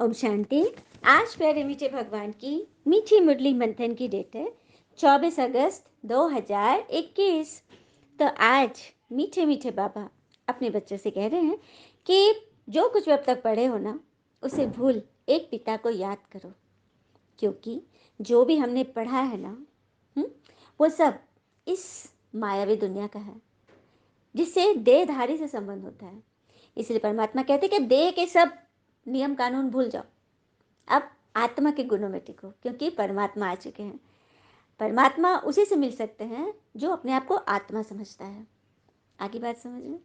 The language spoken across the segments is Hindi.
ओम शांति। आज प्यारे मीठे भगवान की मीठी मुरली मंथन की डेट है 24 अगस्त 2021। तो आज मीठे मीठे बाबा अपने बच्चों से कह रहे हैं कि जो कुछ भी अब तक पढ़े हो ना, उसे भूल एक पिता को याद करो, क्योंकि जो भी हमने पढ़ा है ना, वो सब इस मायावी दुनिया का है, जिससे देहधारी से संबंध होता है। इसलिए परमात्मा कहते हैं कि देह के सब नियम कानून भूल जाओ, अब आत्मा के गुणों में टिको, क्योंकि परमात्मा आ चुके हैं। परमात्मा उसी से मिल सकते हैं जो अपने आप को आत्मा समझता है। आगे बात समझ में?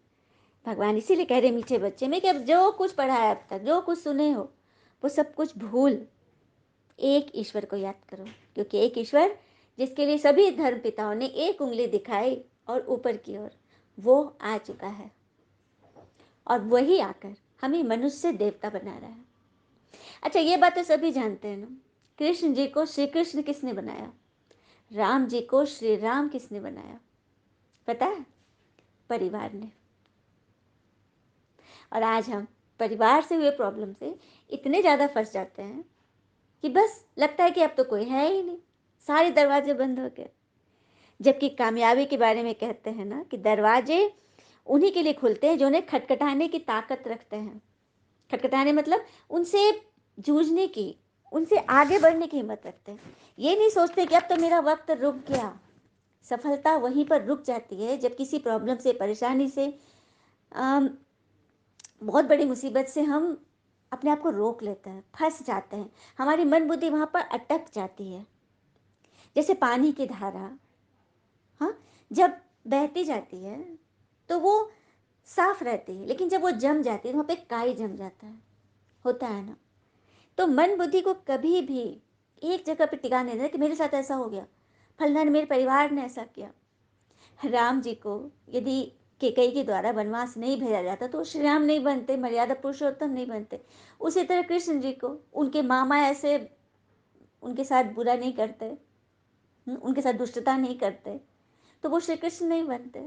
भगवान इसीलिए कह रहे मीठे बच्चे में कि अब जो कुछ पढ़ा है, अब तक जो कुछ सुने हो, वो सब कुछ भूल एक ईश्वर को याद करो, क्योंकि एक ईश्वर जिसके लिए सभी धर्म पिताओं ने एक उंगली दिखाई और ऊपर की ओर, वो आ चुका है और वही आकर हमें मनुष्य देवता बना रहा है। अच्छा, ये बात तो सभी जानते हैं ना, कृष्ण जी को श्री कृष्ण किसने बनाया? राम जी को श्री राम किसने बनाया? पता है? परिवार ने। और आज हम परिवार से हुए प्रॉब्लम से इतने ज़्यादा फंस जाते हैं कि बस लगता है कि अब तो कोई है ही नहीं, सारे दरवाजे बंद हो गए। जबकि कामयाबी के बारे में कहते हैं ना कि दरवाजे उन्हीं के लिए खुलते हैं जो उन्हें खटखटाने की ताकत रखते हैं। खटखटाने मतलब उनसे जूझने की, उनसे आगे बढ़ने की हिम्मत रखते हैं। ये नहीं सोचते कि अब तो मेरा वक्त रुक गया। सफलता वहीं पर रुक जाती है जब किसी प्रॉब्लम से, परेशानी से, बहुत बड़ी मुसीबत से हम अपने आप को रोक लेते हैं, फंस जाते हैं। हमारी मन बुद्धि वहाँ पर अटक जाती है। जैसे पानी की धारा, हाँ, जब बहती जाती है तो वो साफ रहती है, लेकिन जब वो जम जाती है तो वहाँ पे काई जम जाता है, होता है ना। तो मन बुद्धि को कभी भी एक जगह पे टिका नहीं देना कि मेरे साथ ऐसा हो गया, फलना ने, मेरे परिवार ने ऐसा किया। राम जी को यदि केकई के द्वारा वनवास नहीं भेजा जाता तो श्री राम नहीं बनते, मर्यादा पुरुषोत्तम नहीं बनते। उसी तरह कृष्ण जी को उनके मामा ऐसे उनके साथ बुरा नहीं करते, उनके साथ दुष्टता नहीं करते, तो वो श्री कृष्ण नहीं बनते।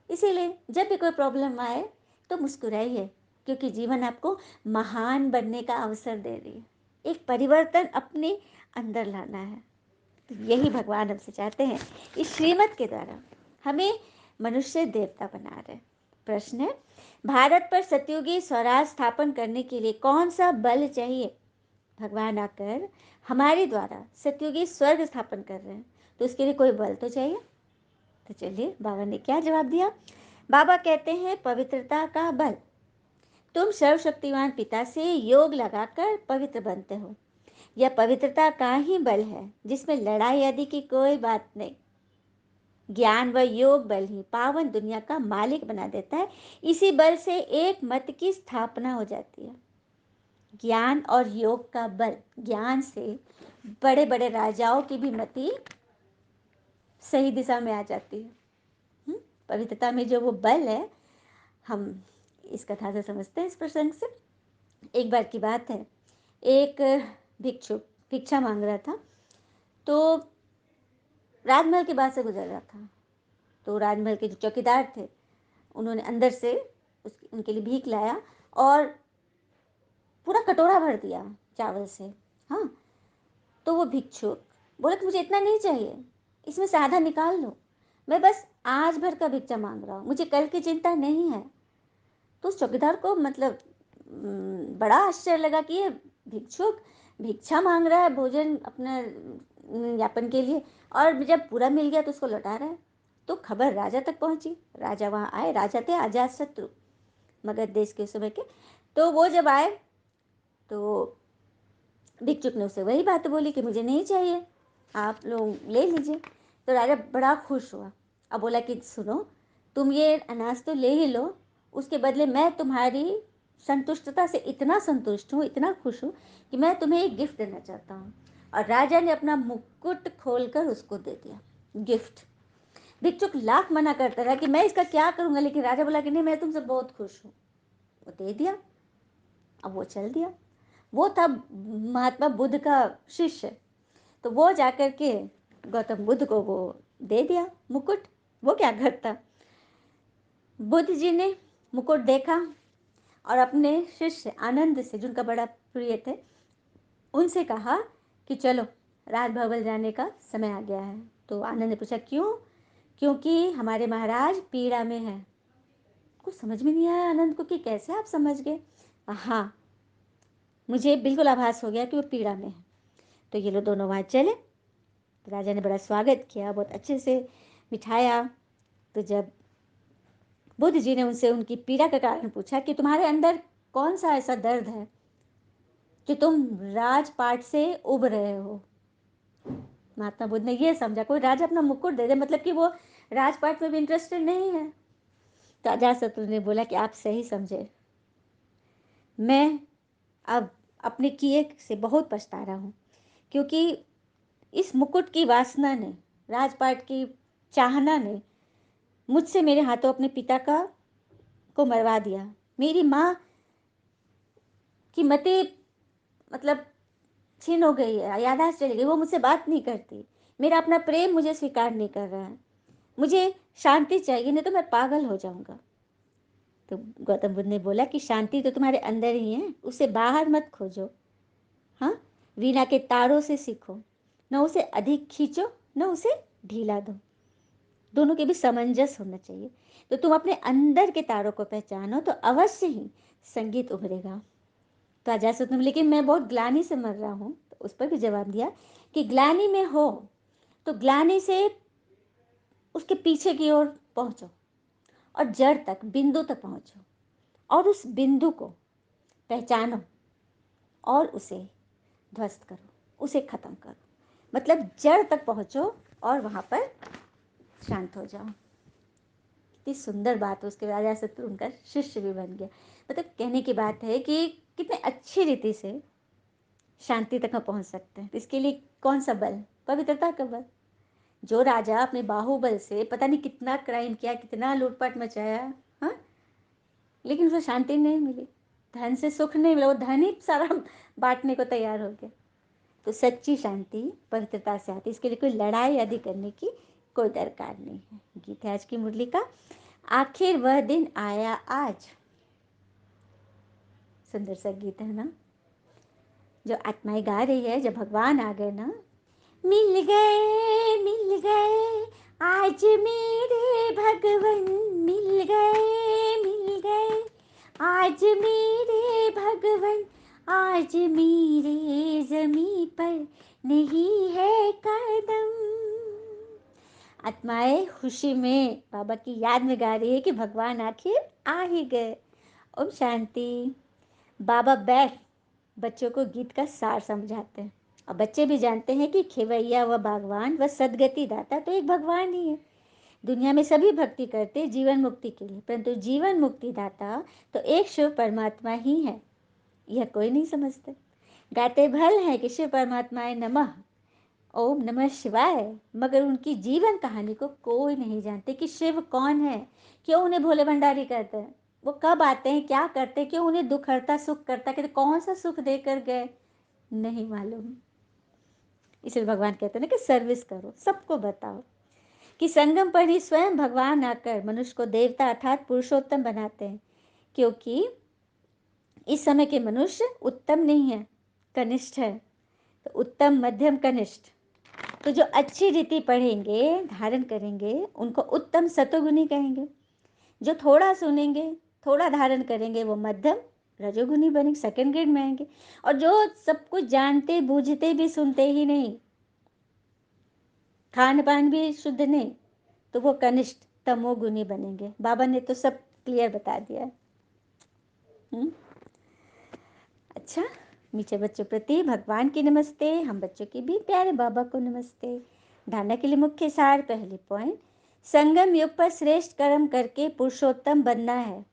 इसीलिए जब भी कोई प्रॉब्लम आए तो मुस्कुराइए, क्योंकि जीवन आपको महान बनने का अवसर दे रही है। एक परिवर्तन अपने अंदर लाना है। तो यही भगवान हमसे चाहते हैं। इस श्रीमत के द्वारा हमें मनुष्य देवता बना रहे। प्रश्न है, भारत पर सतयुगी स्वराज स्थापन करने के लिए कौन सा बल चाहिए? भगवान आकर हमारे द्वारा सतयुगी स्वर्ग स्थापन कर रहे हैं, तो उसके लिए कोई बल तो चाहिए। तो चलिए बाबा ने क्या जवाब दिया। बाबा कहते हैं, पवित्रता का बल। तुम सर्वशक्तिमान पिता से योग लगाकर पवित्र बनते हो। यह पवित्रता का ही बल है, जिसमें लड़ाई आदि की कोई बात नहीं। ज्ञान व योग बल ही पावन दुनिया का मालिक बना देता है। इसी बल से एक मत की स्थापना हो जाती है। ज्ञान और योग का बल, ज्ञान से बड़े बड़े राजाओं की भी मति सही दिशा में आ जाती है। पवित्रता में जो वो बल है, हम इस कथा से समझते हैं। इस प्रसंग से एक बार की बात है, एक भिक्षुक भिक्षा मांग रहा था, तो राजमहल के बाहर से गुजर रहा था। तो राजमहल के जो चौकीदार थे, उन्होंने अंदर से उनके लिए भीख लाया और पूरा कटोरा भर दिया चावल से। हाँ, तो वो भिक्षुक बोला कि मुझे इतना नहीं चाहिए, इसमें से आधा निकाल लो, मैं बस आज भर का भिक्षा मांग रहा हूँ, मुझे कल की चिंता नहीं है। तो उस चौकीदार को मतलब बड़ा आश्चर्य लगा कि ये भिक्षुक भिक्षा मांग रहा है भोजन अपना यापन के लिए, और जब पूरा मिल गया तो उसको लौटा रहा है। तो खबर राजा तक पहुंची। राजा वहाँ आए। राजा थे अजातशत्रु, मगध देश के समय के। तो वो जब आए तो भिक्षुक ने उसे वही बात बोली कि मुझे नहीं चाहिए, आप लोग ले लीजिए। तो राजा बड़ा खुश हुआ। अब बोला कि सुनो, तुम ये अनाज तो ले ही लो, उसके बदले मैं तुम्हारी संतुष्टता से इतना संतुष्ट हूँ, इतना खुश हूँ कि मैं तुम्हें एक गिफ्ट देना चाहता हूँ। और राजा ने अपना मुकुट खोलकर उसको दे दिया गिफ्ट। भिक्षुक लाख मना करता रहा कि मैं इसका क्या करूँगा, लेकिन राजा बोला कि नहीं, मैं तुमसे बहुत खुश हूँ। वो दे दिया। अब वो चल दिया। वो था महात्मा बुद्ध का शिष्य। तो वो जाकर के गौतम बुद्ध को वो दे दिया मुकुट। वो क्या करता, बुद्ध जी ने मुकुट देखा और अपने शिष्य आनंद से, जिनका बड़ा प्रिय थे, उनसे कहा कि चलो राजभवन जाने का समय आ गया है। तो आनंद ने पूछा क्यों? क्योंकि हमारे महाराज पीड़ा में हैं। कुछ समझ में नहीं आया आनंद को कि कैसे आप समझ गए। हाँ, मुझे बिल्कुल आभास हो गया कि वो पीड़ा में है। तो ये लोग दोनों वहाँ चले। तो राजा ने बड़ा स्वागत किया, बहुत अच्छे से बिठाया। तो जब बुद्ध जी ने उनसे उनकी पीड़ा का कारण पूछा कि तुम्हारे अंदर कौन सा ऐसा दर्द है कि तुम राजपाट से उब रहे हो। महात्मा बुद्ध ने ये समझा कोई राजा अपना मुकुट दे दे मतलब कि वो राजपाट में भी इंटरेस्टेड नहीं है। तो अजातशत्रु ने बोला कि आप सही समझे, मैं अब अपने किए से बहुत पछता रहा हूँ, क्योंकि इस मुकुट की वासना ने, राजपाट की चाहना ने मुझसे मेरे हाथों अपने पिता का को मरवा दिया। मेरी माँ की मति मतलब छीन हो गई है, याददाश्त चली गई, वो मुझसे बात नहीं करती। मेरा अपना प्रेम मुझे स्वीकार नहीं कर रहा है। मुझे शांति चाहिए, नहीं तो मैं पागल हो जाऊंगा। तो गौतम बुद्ध ने बोला कि शांति तो तुम्हारे अंदर ही है, उसे बाहर मत खोजो। हाँ, वीणा के तारों से सीखो, न उसे अधिक खींचो न उसे ढीला दो, दोनों के भी सामंजस्य होना चाहिए। तो तुम अपने अंदर के तारों को पहचानो तो अवश्य ही संगीत उभरेगा। तो अजातशत्रु ने, लेकिन मैं बहुत ग्लानि से मर रहा हूँ। तो उस पर भी जवाब दिया कि ग्लानि में हो तो ग्लानि से उसके पीछे की ओर पहुंचो और जड़ तक, बिंदु तक पहुंचो और उस बिंदु को पहचानो और उसे ध्वस्त करो, उसे खत्म करो। मतलब जड़ तक पहुंचो और वहां पर शांत हो जाओ। कितनी सुंदर बात है। उसके बाद अजातशत्रु उनका शिष्य भी बन गया। मतलब कहने की बात है कि कितने अच्छी रीति से शांति तक हम पहुंच सकते हैं। तो इसके लिए कौन सा बल? पवित्रता का बल। जो राजा अपने बाहुबल से पता नहीं कितना क्राइम किया, कितना लूटपाट मचाया, हाँ, लेकिन उसे शांति नहीं मिली, धन से सुख नहीं मिला, वो धन ही सारा बांटने को तैयार हो गया। तो सच्ची शांति पवित्रता से आती है। इसके लिए कोई लड़ाई आदि करने की कोई दरकार नहीं है। गीत है आज की मुरली का, आखिर वह दिन आया आज। सुंदर सा गीत है ना, जो आत्माएं गा रही है। जब भगवान आ गए ना, मिल गए आज मेरे भगवन, मिल गए आज मेरे भगवन, आज मेरे जमी पर नहीं है कदम। आत्माएं खुशी में बाबा की याद में गा रही है कि भगवान आखिर आ ही गए। ओम शांति। बाबा बैठ बच्चों को गीत का सार समझाते हैं और बच्चे भी जानते हैं कि खेवैया व बागवान व सदगति दाता तो एक भगवान ही है। दुनिया में सभी भक्ति करते जीवन मुक्ति के लिए, परंतु जीवन मुक्ति दाता तो एक शिव परमात्मा ही है, यह कोई नहीं समझते। गाते भल है कि शिव परमात्माए नमः, ओम नमः शिवाय, मगर उनकी जीवन कहानी को कोई नहीं जानते कि शिव कौन है, क्यों उन्हें भोले भंडारी कहते हैं, वो कब आते हैं, क्या करते हैं, क्यों उन्हें दुख हरता सुख करता, कहते कौन सा सुख देकर गए, नहीं मालूम। इसलिए भगवान कहते हैं ना कि सर्विस करो, सबको बताओ कि संगम पर ही स्वयं भगवान आकर मनुष्य को देवता अर्थात पुरुषोत्तम बनाते हैं। क्योंकि इस समय के मनुष्य उत्तम नहीं है, कनिष्ठ है। तो उत्तम, मध्यम, कनिष्ठ। तो जो अच्छी रीति पढ़ेंगे, धारण करेंगे, उनको उत्तम सतोगुणी कहेंगे। जो थोड़ा सुनेंगे, थोड़ा धारण करेंगे, वो मध्यम रजोगुणी बनेंगे, सेकंड ग्रेड में आएंगे। और जो सब कुछ जानते बूझते भी सुनते ही नहीं, खान पान भी शुद्ध नहीं, तो वो कनिष्ठ तमोगुणी बनेंगे। बाबा ने तो सब क्लियर बता दिया है। अच्छा, मीठे बच्चों प्रति भगवान की नमस्ते, हम बच्चों की भी प्यारे बाबा को नमस्ते। धारणा के लिए मुख्य सार, पहले पॉइंट, संगम युग पर श्रेष्ठ कर्म करके पुरुषोत्तम बनना है।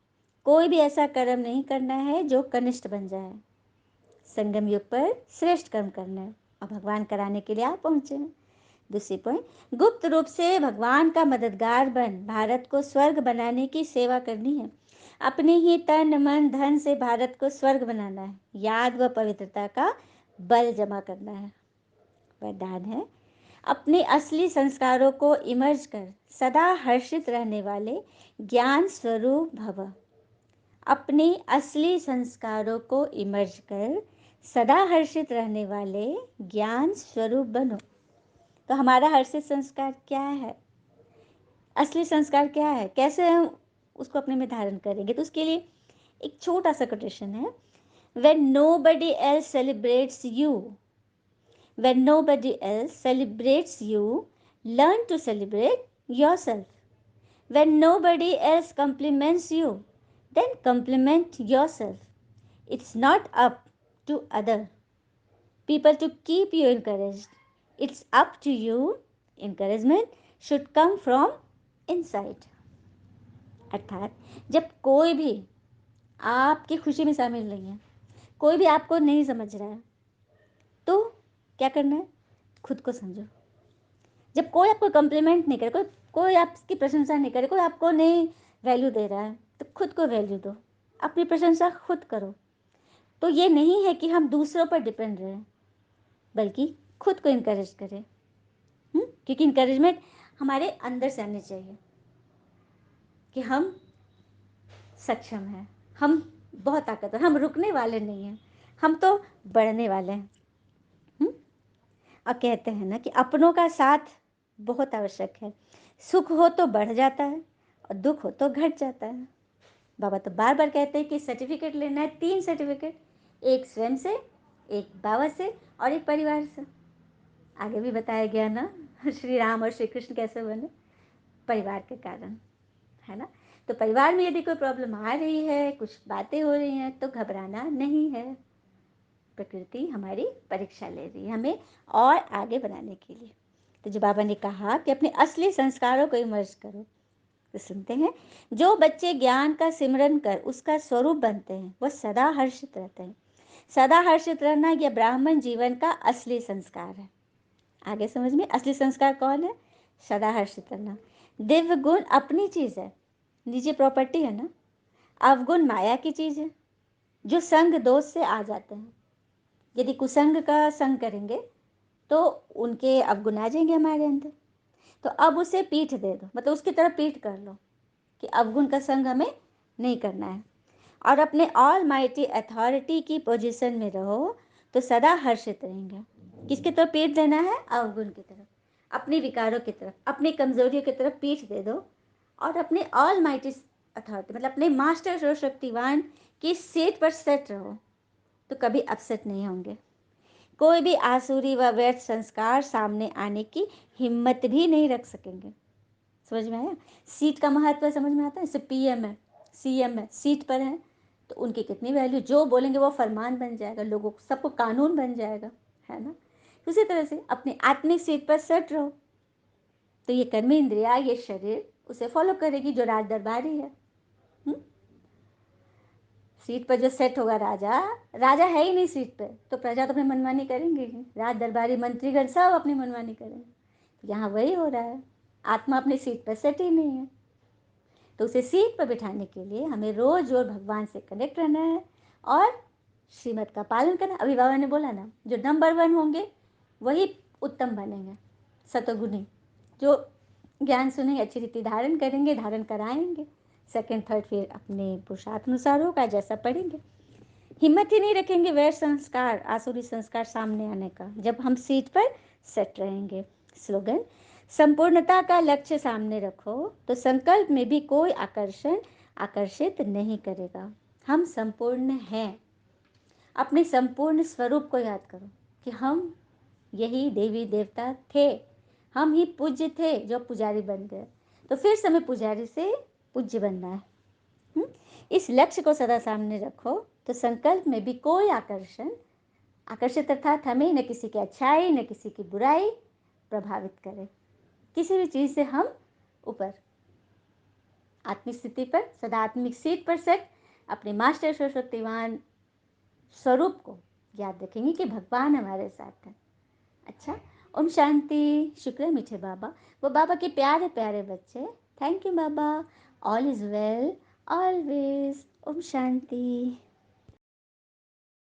कोई भी ऐसा कर्म नहीं करना है जो कनिष्ठ बन जाए। संगम युग पर श्रेष्ठ कर्म करना है और भगवान कराने के लिए आप पहुंचे हैं। दूसरी पॉइंट, गुप्त रूप से भगवान का मददगार बन भारत को स्वर्ग बनाने की सेवा करनी है। अपने ही तन मन धन से भारत को स्वर्ग बनाना है। याद व पवित्रता का बल जमा करना है। वरदान है, अपने असली संस्कारों को इमर्ज कर सदा हर्षित रहने वाले ज्ञान स्वरूप भव। अपने असली संस्कारों को इमर्ज कर सदा हर्षित रहने वाले ज्ञान स्वरूप बनो। तो हमारा हर्षित संस्कार क्या है, असली संस्कार क्या है, कैसे हम उसको अपने में धारण करेंगे? तो उसके लिए एक छोटा सा कोटेशन है। When nobody else celebrates you, when nobody else celebrates you, learn to celebrate yourself. When nobody else compliments you, then compliment yourself. It's not up to other people to keep you encouraged. It's up to you. Encouragement should come from inside. अर्थात जब कोई भी आपकी खुशी में शामिल नहीं है, कोई भी आपको नहीं समझ रहा है, तो क्या करना है? खुद को समझो। जब कोई आपको कम्प्लीमेंट नहीं करे, कोई कोई आपकी प्रशंसा नहीं करे, कोई आपको नहीं वैल्यू दे रहा है, तो खुद को वैल्यू दो, अपनी प्रशंसा खुद करो। तो ये नहीं है कि हम दूसरों पर डिपेंड रहें, बल्कि खुद को इनकरेज करें। क्योंकि इनकरेजमेंट हमारे अंदर से आनी चाहिए कि हम सक्षम हैं, हम बहुत ताकतवर, हम रुकने वाले नहीं हैं, हम तो बढ़ने वाले हैं। और कहते हैं ना कि अपनों का साथ बहुत आवश्यक है। सुख हो तो बढ़ जाता है और दुख हो तो घट जाता है। बाबा तो बार बार कहते हैं कि सर्टिफिकेट लेना है, 3 सर्टिफिकेट, एक स्वयं से, एक बाबा से और एक परिवार से। आगे भी बताया गया ना श्री राम और श्री कृष्ण कैसे बने, परिवार के कारण, है ना। तो परिवार में यदि कोई प्रॉब्लम आ रही है, कुछ बातें हो रही हैं, तो घबराना नहीं है। प्रकृति हमारी परीक्षा ले रही है हमें और आगे बनाने के लिए। तो जो बाबा ने कहा कि अपने असली संस्कारों को इमर्ज करो, तो सुनते हैं, जो बच्चे ज्ञान का सिमरन कर उसका स्वरूप बनते हैं, वो सदा हर्षित रहते हैं। सदा हर्षित रहना यह ब्राह्मण जीवन का असली संस्कार है। आगे समझ में, असली संस्कार कौन है? सदा हर्षित रहना। दिव्य गुण अपनी चीज़ है, निजी प्रॉपर्टी है ना। अवगुण माया की चीज़ है, जो संग दोष से आ जाते हैं। यदि कुसंग का संग करेंगे तो उनके अवगुण आ जाएंगे हमारे अंदर। तो अब उसे पीठ दे दो, मतलब उसकी तरफ पीठ कर लो कि अवगुण का संग हमें नहीं करना है, और अपने ऑल माइटी अथॉरिटी की पोजीशन में रहो, तो सदा हर्षित रहेंगे। किसकी तरफ पीठ देना है? अवगुण की तरफ, अपने विकारों की तरफ, अपनी कमजोरियों की तरफ पीठ दे दो, और अपने ऑल माइटी अथॉरिटी, मतलब अपने मास्टर सर्वशक्तिवान की सीट पर सेट रहो, तो कभी अपसेट नहीं होंगे। कोई भी आसुरी व व्यर्थ संस्कार सामने आने की हिम्मत भी नहीं रख सकेंगे। समझ में आया? सीट का महत्व समझ में आता है। जैसे पीएम है, सीएम है, सीट पर है, तो उनकी कितनी वैल्यू, जो बोलेंगे वो फरमान बन जाएगा, लोगों को सबको कानून बन जाएगा, है ना। उसी तरह से अपनी आत्मिक सीट पर सेट रहो, तो ये कर्म इंद्रिया, ये शरीर उसे फॉलो करेगी, जो राज दरबारी है। सीट पर जो सेट होगा राजा, राजा है ही नहीं सीट पे, तो प्रजा तो अपनी मनमानी करेंगे ही, राज दरबारी मंत्रीगण सब अपनी मनमानी करेंगे। यहाँ वही हो रहा है, आत्मा अपनी सीट पर सेट ही नहीं है। तो उसे सीट पर बिठाने के लिए हमें रोज रोज भगवान से कनेक्ट रहना है और श्रीमत का पालन करना। अभी बाबा ने बोला ना, जो नंबर 1 होंगे वही उत्तम बनेंगे, सतोगुणी, जो ज्ञान सुनेंगे, अच्छी रीति धारण करेंगे, धारण कराएंगे, सेकंड थर्ड फिर अपने पुरुषार्थ अनुसार होगा, जैसा पढ़ेंगे। हिम्मत ही नहीं रखेंगे वैर संस्कार, आसुरी संस्कार सामने आने का, जब हम सीट पर सेट रहेंगे। स्लोगन, संपूर्णता का लक्ष्य सामने रखो, तो संकल्प में भी कोई आकर्षण आकर्षित नहीं करेगा। हम संपूर्ण हैं। अपने संपूर्ण स्वरूप को याद करो कि हम यही देवी देवता थे, हम ही पूज्य थे जो पुजारी बन गए, तो फिर से हमें पुजारी से पूज्य बनना है। इस लक्ष्य को सदा सामने रखो, तो संकल्प में भी कोई आकर्षण, आकर्षित अर्थात हमें न किसी की अच्छाई न किसी की बुराई प्रभावित करे। किसी भी चीज़ से हम ऊपर, आत्मिक स्थिति पर, सदा आत्मिक सीट पर सेट, अपने मास्टर सर्वशक्तिवान स्वरूप को याद रखेंगे कि भगवान हमारे साथ हैं। अच्छा, ओम शांति। शुक्र है मीठे बाबा, वो बाबा के प्यारे प्यारे बच्चे। थैंक यू बाबा। All is well always. ओम शांति।